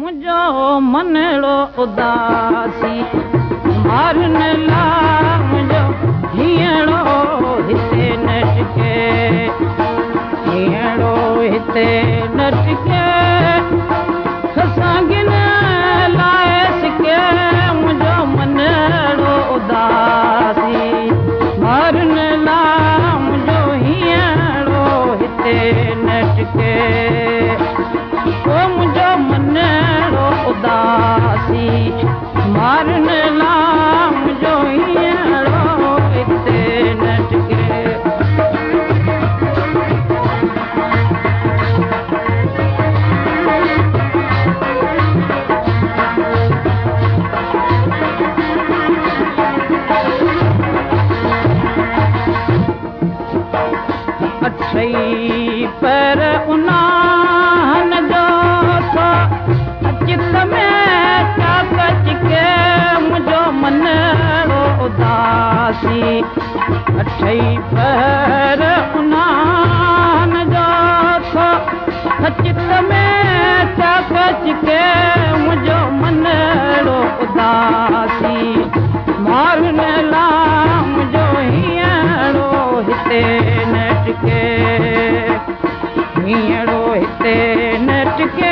मुझो मनड़ो उदासी मारन ला मुझो हीअड़ो हिते नटके हीअड़ो हिते नटके खसांगिन लायस के मुझो मनड़ो उदासी मारन ला मुझो हीअड़ो हिते नटके ओ मुझो मनड़ो उदासी मारन ला मुझो हीअड़ो हिते नटके अठई पर उन्हान जो चित में चाकच के मुझो मनड़ो उदासी अठई पर उन्हान जो चित में चाकच के मुझो मनड़ो उदासी मारन ला मुझो हीअड़ो हिते नटके हीअड़ो हिते नटके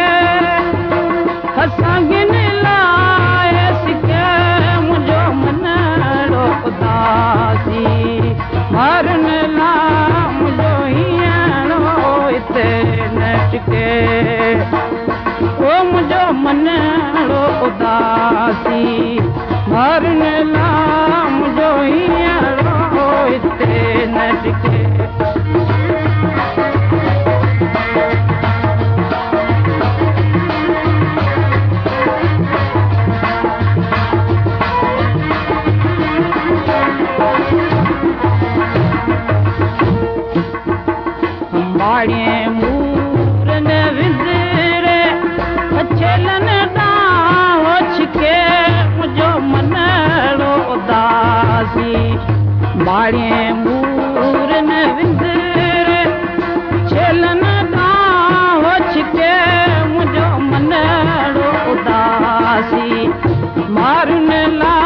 खसांगिन लायस के मुझो मनड़ो उदासी मारन ला मुझो हीअड़ो हिते नटके ओ मुझो मनड़ो उदासी मारन ला मुझो हीअड़ो हिते नटके बाड़े मूरन विंदरे छलन डांव के मुझो मनड़ो उदासी बाड़े मूरन विंदरे छलन डांव के मुझो मनड़ो उदासी मारन ला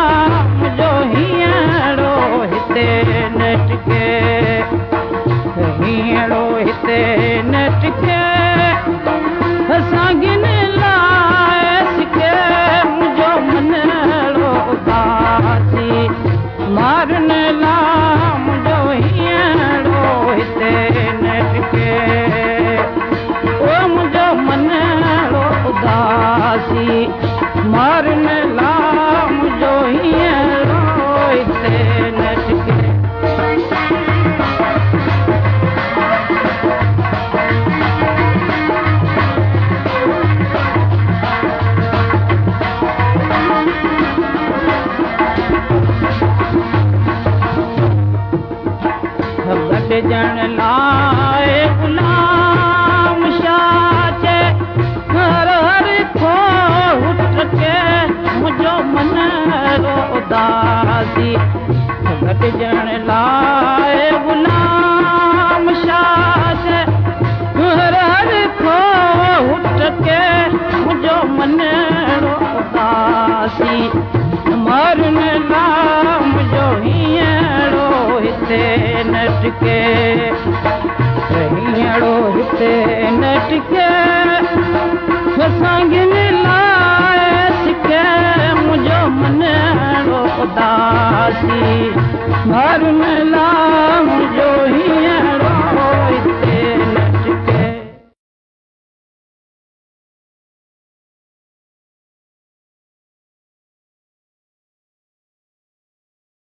मुझो हीअड़ो हिते नटके हीअड़ो हिते नटके खसांगिन लायस के मुझो मनड़ो उदासी मारन ला मुझो हीअड़ो हिते नटके ओ मुझो मनड़ो उदासी मारन ला मुझो हीअड़ो हिते नटके जन लाए गुलाम शाचे हर हर खो उठ के मुझो मनड़ो उदासी घट जन लाए गुलाम शाचे हर हर खो उठ के मुझो मनड़ो उदासी मारन ला मुझो हीअड़ो हिते नटके हीअड़ो हिते नटके खसांगिन लायस के मुझो मनड़ो उदासी मारन ला